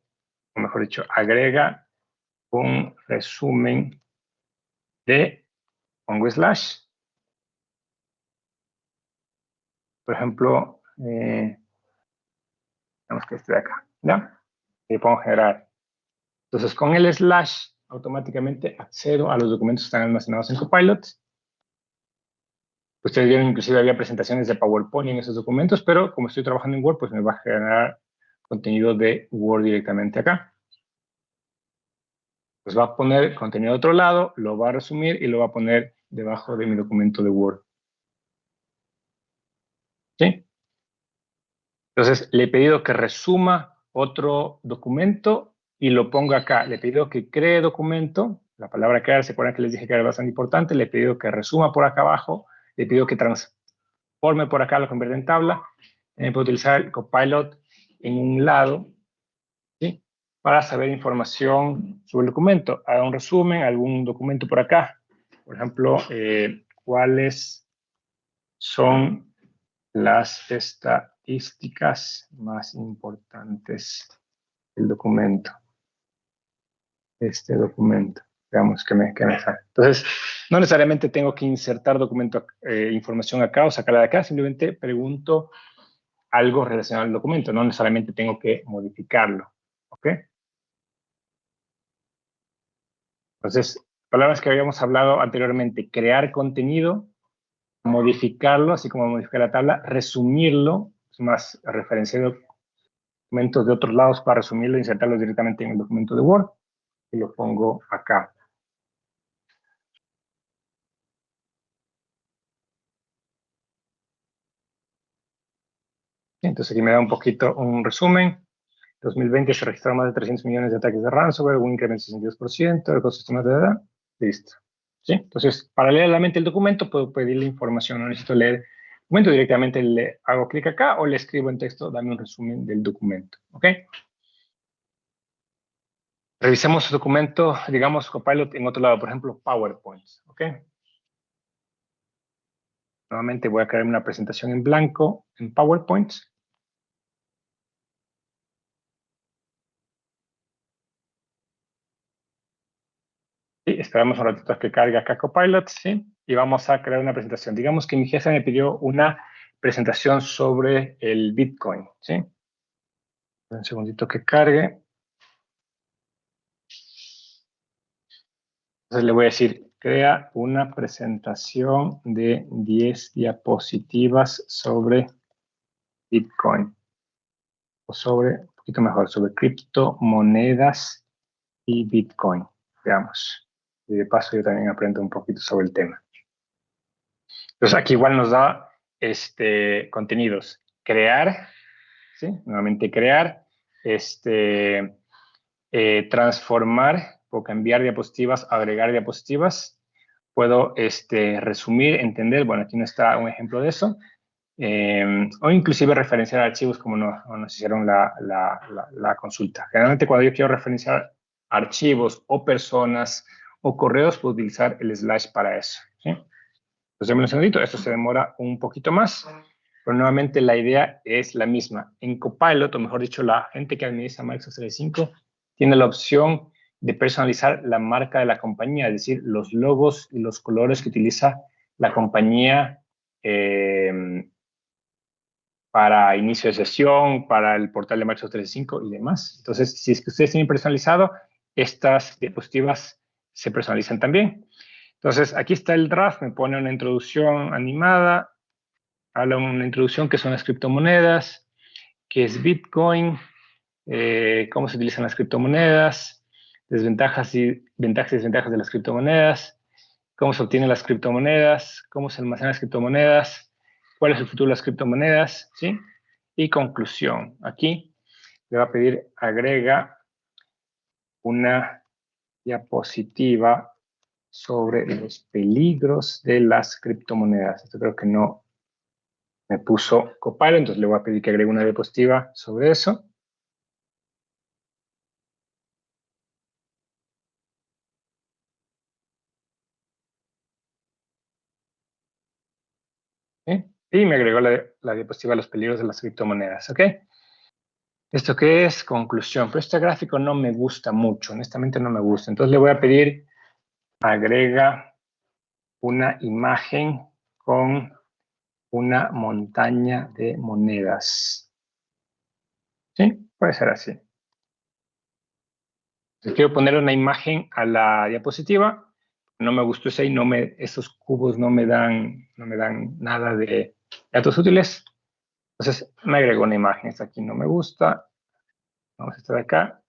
o mejor dicho, agrega un resumen de, pongo slash, por ejemplo, digamos que este de acá, ¿ya? Y pongo generar. Entonces, con el slash, automáticamente accedo a los documentos que están almacenados en Copilot. Ustedes vieron, inclusive había presentaciones de PowerPoint en esos documentos, pero como estoy trabajando en Word, pues me va a generar contenido de Word directamente acá. Pues va a poner contenido de otro lado, lo va a resumir y lo va a poner debajo de mi documento de Word. ¿Sí? Entonces, le he pedido que resuma otro documento y lo ponga acá. Le he pedido que cree documento. La palabra crear, ¿se acuerdan que les dije que era bastante importante? Le he pedido que resuma por acá abajo. Le he pedido que transforme por acá, lo convierta en tabla. Puedo utilizar el Copilot en un lado, ¿sí? Para saber información sobre el documento. Haga un resumen, algún documento por acá. Por ejemplo, ¿cuáles son las estadísticas más importantes del documento? Este documento. Veamos qué me sale. Entonces, no necesariamente tengo que insertar información acá o sacarla de acá, simplemente pregunto algo relacionado al documento, no necesariamente tengo que modificarlo. ¿Ok? Entonces, palabras que habíamos hablado anteriormente, crear contenido, modificarlo, así como modificar la tabla, resumirlo, es más, referenciar documentos de otros lados para resumirlo e insertarlos directamente en el documento de Word. Y lo pongo acá. Entonces aquí me da un poquito un resumen. 2020 se registraron más de 300 millones de ataques de ransomware, un incremento del 62%, el ecosistema de edad, listo. ¿Sí? Entonces, paralelamente el documento, puedo pedirle información, no necesito leer el documento, directamente le hago clic acá o le escribo en texto, dame un resumen del documento. ¿Ok? Revisemos el documento, digamos, Copilot en otro lado, por ejemplo, PowerPoint. ¿Ok? Nuevamente voy a crear una presentación en blanco en PowerPoint. Sí, esperamos un ratito a que cargue acá Copilot, ¿sí? Y vamos a crear una presentación. Digamos que mi jefe me pidió una presentación sobre el Bitcoin, ¿sí? Un segundito que cargue. Entonces le voy a decir, crea una presentación de 10 diapositivas sobre Bitcoin. O sobre, un poquito mejor, sobre criptomonedas y Bitcoin. Veamos. Y de paso yo también aprendo un poquito sobre el tema. Entonces aquí igual nos da contenidos. Crear, ¿sí? Nuevamente crear, transformar o cambiar diapositivas, agregar diapositivas. Puedo resumir, entender, bueno, aquí no está un ejemplo de eso. O inclusive referenciar archivos como nos hicieron la consulta. Generalmente cuando yo quiero referenciar archivos o personas o correos, puedo utilizar el slash para eso, ¿sí? Pues déme un segundito, esto se demora un poquito más, pero nuevamente la idea es la misma. En Copilot, o mejor dicho, la gente que administra Microsoft 365 tiene la opción de personalizar la marca de la compañía, es decir, los logos y los colores que utiliza la compañía para inicio de sesión, para el portal de Microsoft 365 y demás. Entonces, si es que ustedes tienen personalizado, estas diapositivas se personalizan también. Entonces, aquí está el draft, me pone una introducción animada, habla una introducción que son las criptomonedas, qué es Bitcoin, cómo se utilizan las criptomonedas, desventajas y desventajas de las criptomonedas, cómo se obtienen las criptomonedas, cómo se almacenan las criptomonedas, cuál es el futuro de las criptomonedas, ¿sí? Y conclusión. Aquí le va a pedir agrega una diapositiva sobre los peligros de las criptomonedas. Esto creo que no me puso Copilot, entonces le voy a pedir que agregue una diapositiva sobre eso. ¿Sí? Y me agregó la diapositiva de los peligros de las criptomonedas. ¿Ok? ¿Esto qué es? Conclusión. Pero este gráfico no me gusta mucho, honestamente no me gusta. Entonces le voy a pedir agrega una imagen con una montaña de monedas. ¿Sí? Puede ser así. Si quiero poner una imagen a la diapositiva, no me gustó ese y esos cubos no me dan nada de datos útiles. Entonces me agrego una imagen. Esta aquí no me gusta. Vamos a estar acá.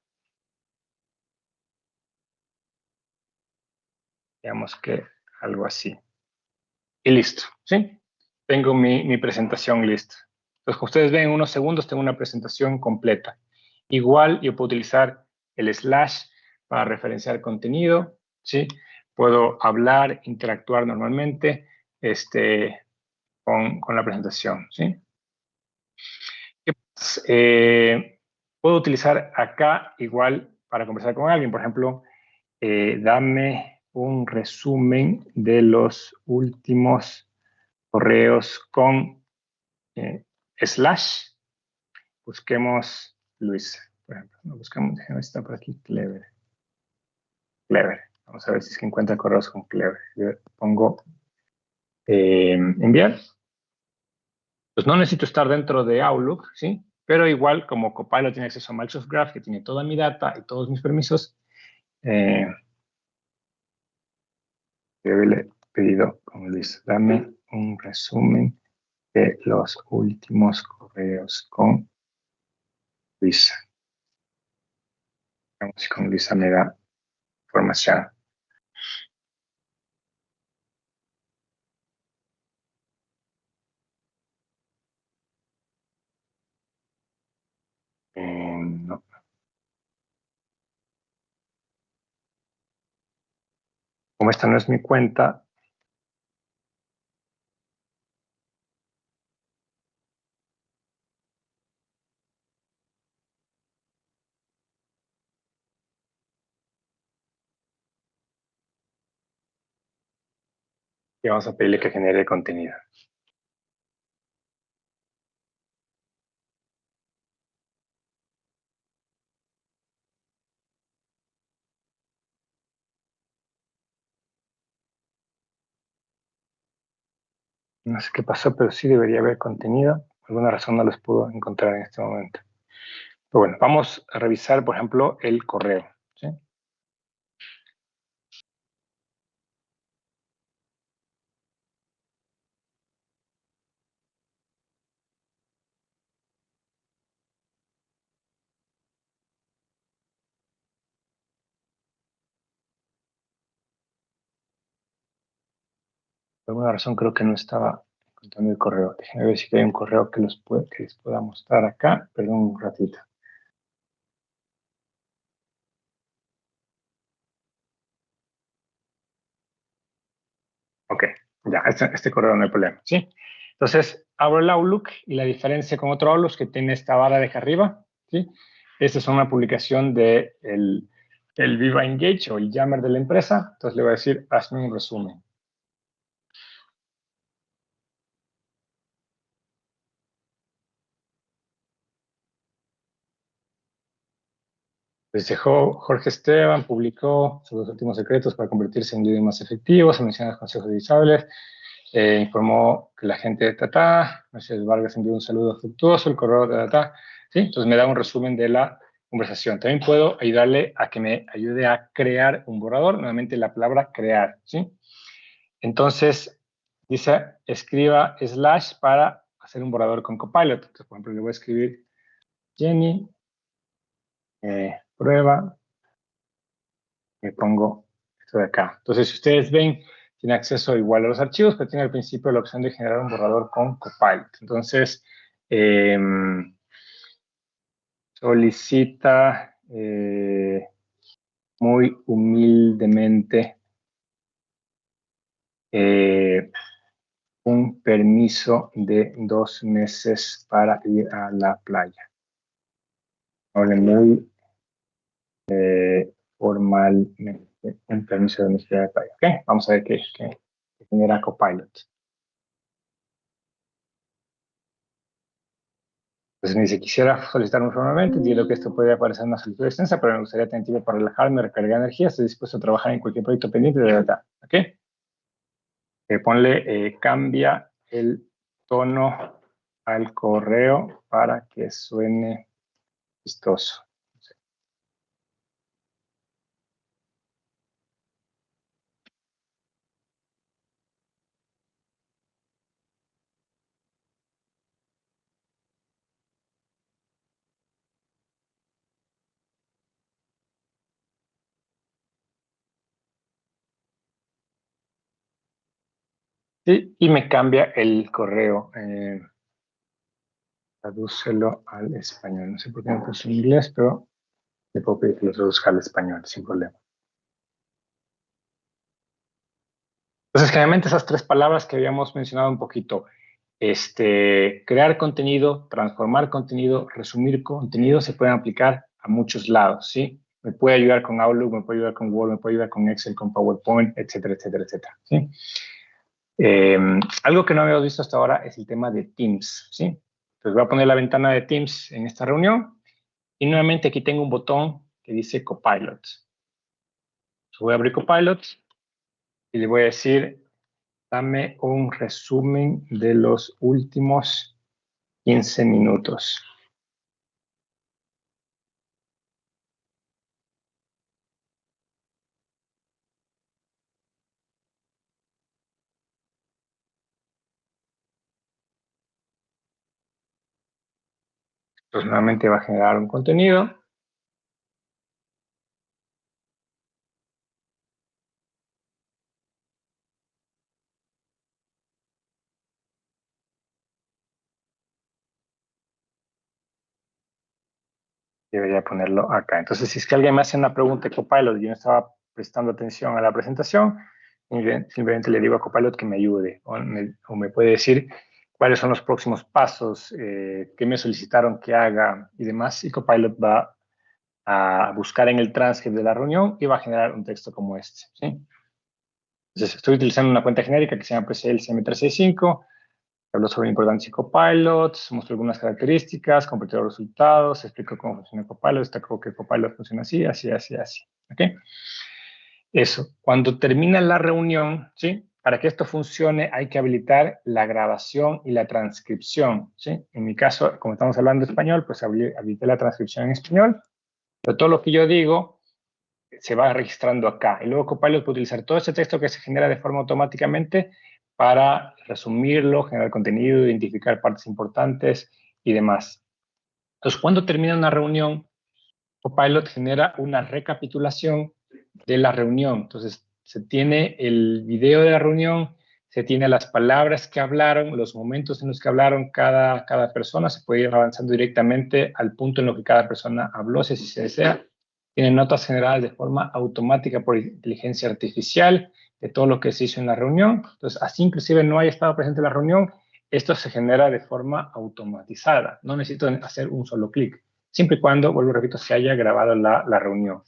Digamos que algo así. Y listo, ¿sí? Tengo mi presentación lista. Entonces, como ustedes ven, en unos segundos tengo una presentación completa. Igual yo puedo utilizar el slash para referenciar contenido, ¿sí? Puedo hablar, interactuar normalmente con la presentación, ¿sí? Puedo utilizar acá igual para conversar con alguien. Por ejemplo, dame un resumen de los últimos correos con slash. Busquemos Luis, por ejemplo. No, buscamos, déjame ver si está por aquí, Clever. Clever. Vamos a ver si es que encuentra correos con Clever. Yo pongo enviar. Pues no necesito estar dentro de Outlook, ¿sí? Pero igual, como Copilot tiene acceso a Microsoft Graph, que tiene toda mi data y todos mis permisos, yo le he pedido con Luis, dame un resumen de los últimos correos con Luisa. Vamos si con Luisa me da información. No. Como esta no es mi cuenta, y vamos a pedirle que genere contenido. No sé qué pasó, pero sí debería haber contenido. Por alguna razón no los puedo encontrar en este momento. Pero bueno, vamos a revisar, por ejemplo, el correo. ¿Sí? Por alguna razón creo que no estaba encontrando el correo. Déjenme ver si hay un correo que les pueda mostrar acá. Perdón un ratito. Ok, ya, este correo no hay problema, ¿sí? Entonces, abro el Outlook y la diferencia con otro Outlook es que tiene esta barra de acá arriba, ¿sí? Esta es una publicación de el Viva Engage o el Yammer de la empresa. Entonces le voy a decir, hazme un resumen. Desde Jorge Esteban publicó sobre los últimos secretos para convertirse en líder más efectivo, se mencionan los consejos editoriales, informó que la gente de Tata, Mercedes Vargas envió un saludo afectuoso, el correo de Tata, ¿sí? Entonces me da un resumen de la conversación. También puedo ayudarle a que me ayude a crear un borrador, nuevamente la palabra crear, ¿sí? Entonces, dice, escriba slash para hacer un borrador con Copilot. Entonces, por ejemplo, le voy a escribir Jenny, prueba, me pongo esto de acá. Entonces, si ustedes ven, tiene acceso igual a los archivos, pero tiene al principio la opción de generar un borrador con Copilot. Entonces, solicita muy humildemente un permiso de 2 meses para ir a la playa. Hable muy formalmente un permiso de ir a la playa. ¿Okay? Vamos a ver qué genera Copilot. Entonces me dice, quisiera solicitarme formalmente, entiendo que esto puede aparecer en una solicitud extensa, pero me gustaría tener tiempo para relajarme, recargar energía, estoy dispuesto a trabajar en cualquier proyecto pendiente de verdad. ¿Ok? Ponle, cambia el tono al correo para que suene chistoso. Sí, y me cambia el correo. Tradúcelo al español. No sé por qué no puso en inglés, pero le puedo pedir que lo traduzca al español sin problema. Entonces, generalmente esas 3 palabras que habíamos mencionado un poquito, crear contenido, transformar contenido, resumir contenido, se pueden aplicar a muchos lados, ¿sí? Me puede ayudar con Outlook, me puede ayudar con Word, me puede ayudar con Excel, con PowerPoint, etcétera, etcétera, etcétera, ¿sí? Algo que no habíamos visto hasta ahora es el tema de Teams, ¿sí? Entonces voy a poner la ventana de Teams en esta reunión y nuevamente aquí tengo un botón que dice Copilot. Voy a abrir Copilot y le voy a decir, dame un resumen de los últimos 15 minutos. Entonces, nuevamente va a generar un contenido. Debería ponerlo acá. Entonces, si es que alguien me hace una pregunta de Copilot y yo no estaba prestando atención a la presentación, simplemente le digo a Copilot que me ayude o me puede decir cuáles son los próximos pasos que me solicitaron que haga y demás. Y Copilot va a buscar en el transcript de la reunión y va a generar un texto como este. ¿Sí? Entonces, estoy utilizando una cuenta genérica que se llama PCL CM365. Hablo sobre importancia de Copilot, muestro algunas características, comparto los resultados, explico cómo funciona Copilot, destaco que Copilot funciona así, así, así, así. ¿Ok? Eso. Cuando termina la reunión, ¿sí? Para que esto funcione hay que habilitar la grabación y la transcripción, ¿sí? En mi caso, como estamos hablando español, pues habilité la transcripción en español, pero todo lo que yo digo se va registrando acá. Y luego Copilot puede utilizar todo ese texto que se genera de forma automáticamente para resumirlo, generar contenido, identificar partes importantes y demás. Entonces, cuando termina una reunión, Copilot genera una recapitulación de la reunión. Entonces, se tiene el video de la reunión, se tiene las palabras que hablaron, los momentos en los que hablaron cada persona, se puede ir avanzando directamente al punto en lo que cada persona habló, si se desea. Tiene notas generadas de forma automática por inteligencia artificial de todo lo que se hizo en la reunión. Entonces, así inclusive no haya estado presente en la reunión, esto se genera de forma automatizada. No necesito hacer un solo clic siempre y cuando, vuelvo y repito, se haya grabado la reunión.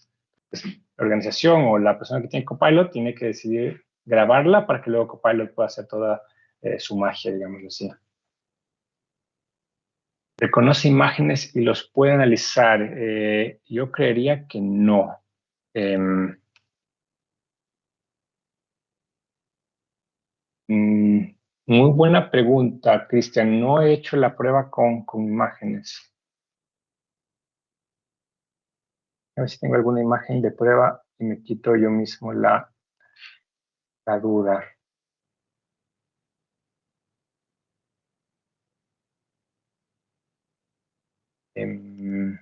Pues, la organización o la persona que tiene Copilot tiene que decidir grabarla para que luego Copilot pueda hacer toda su magia, digamos así. ¿Reconoce imágenes y los puede analizar? Yo creería que no. Em, mm, Muy buena pregunta, Cristian. No he hecho la prueba con imágenes. A ver si tengo alguna imagen de prueba y me quito yo mismo la duda. Em,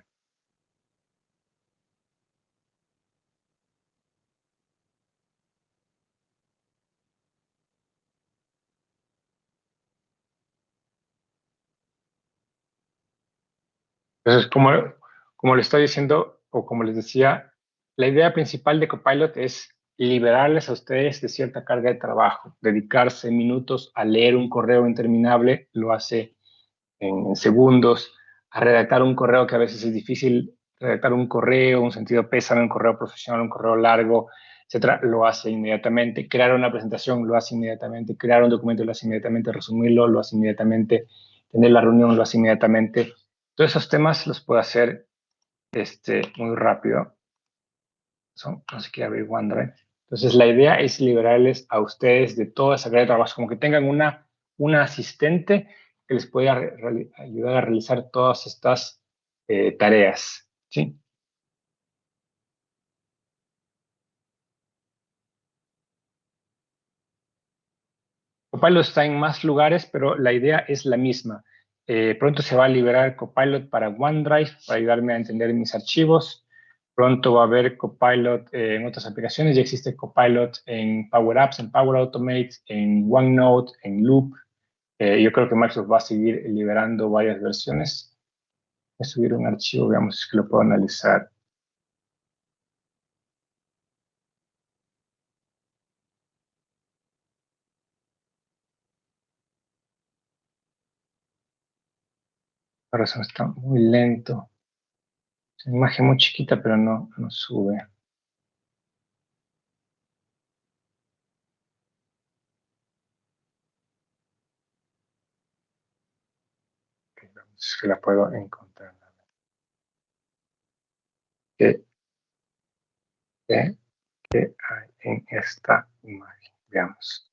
Entonces, como le estoy diciendo, o como les decía, la idea principal de Copilot es liberarles a ustedes de cierta carga de trabajo. Dedicarse minutos a leer un correo interminable lo hace en segundos, a redactar un correo que a veces es difícil, redactar un correo, un sentido pésame, un correo profesional, un correo largo, etcétera, lo hace inmediatamente. Crear una presentación lo hace inmediatamente. Crear un documento lo hace inmediatamente. Resumirlo lo hace inmediatamente. Tener la reunión lo hace inmediatamente. Todos esos temas los puedo hacer muy rápido. No sé qué abrir OneDrive. Entonces, la idea es liberarles a ustedes de toda esa carga de trabajo, como que tengan una asistente que les pueda ayudar a realizar todas estas tareas. ¿Sí? Copilot está en más lugares, pero la idea es la misma. Pronto se va a liberar Copilot para OneDrive, para ayudarme a entender mis archivos. Pronto va a haber Copilot en otras aplicaciones. Ya existe Copilot en Power Apps, en Power Automate, en OneNote, en Loop. Yo creo que Microsoft va a seguir liberando varias versiones. Voy a subir un archivo, veamos si es que lo puedo analizar. La razón está muy lento. Es una imagen muy chiquita, pero no sube. Okay, vamos, si es que la puedo encontrar. ¿Qué, qué hay en esta imagen? Veamos.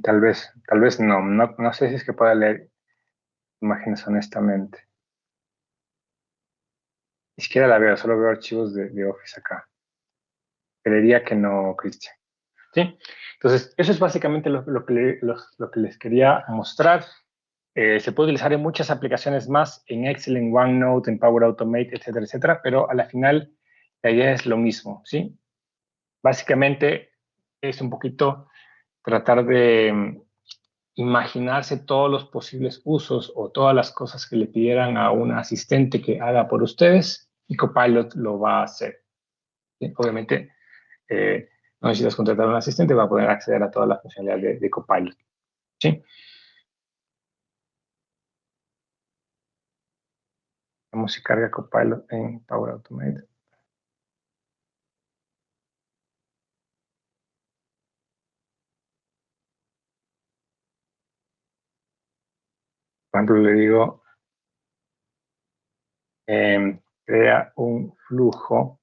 Tal vez no sé si es que pueda leer. imágenes honestamente. Ni siquiera la veo, solo veo archivos de Office acá. Creería que no, Cristian. ¿Sí? Entonces, eso es básicamente lo que les quería mostrar. Se puede utilizar en muchas aplicaciones más, en Excel, en OneNote, en Power Automate, etcétera, etcétera, pero a la final la idea es lo mismo, ¿sí? Básicamente es un poquito tratar de imaginarse todos los posibles usos o todas las cosas que le pidieran a un asistente que haga por ustedes y Copilot lo va a hacer. ¿Sí? Obviamente, no necesitas contratar a un asistente, va a poder acceder a todas las funcionalidades de Copilot. ¿Sí? Vamos si carga Copilot en Power Automate. Por ejemplo, le digo, crea un flujo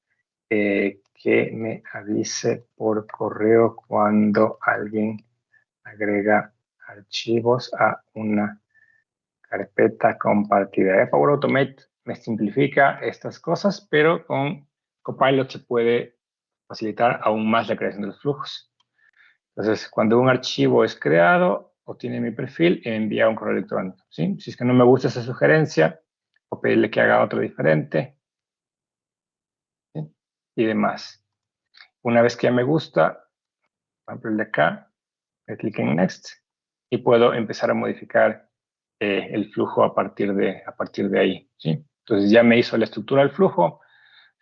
que me avise por correo cuando alguien agrega archivos a una carpeta compartida. Power Automate me simplifica estas cosas, pero con Copilot se puede facilitar aún más la creación de los flujos. Entonces, cuando un archivo es creado o tiene mi perfil, envía un correo electrónico. ¿Sí? Si es que no me gusta esa sugerencia, o pedirle que haga otro diferente, ¿sí? Y demás. Una vez que ya me gusta, por ejemplo el de acá, le clic en Next y puedo empezar a modificar el flujo a partir de ahí. ¿Sí? Entonces ya me hizo la estructura del flujo,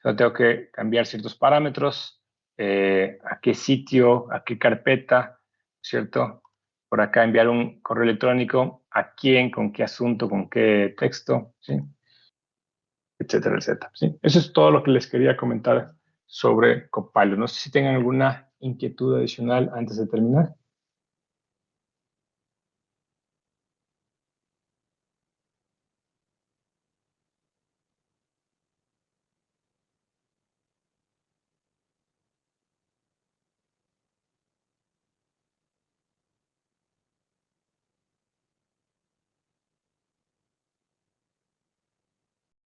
solo tengo que cambiar ciertos parámetros, a qué sitio, a qué carpeta, ¿cierto? Por acá enviar un correo electrónico, a quién, con qué asunto, con qué texto, ¿sí? Etcétera, etcétera. ¿Sí? Eso es todo lo que les quería comentar sobre Copilot. No sé si tengan alguna inquietud adicional antes de terminar.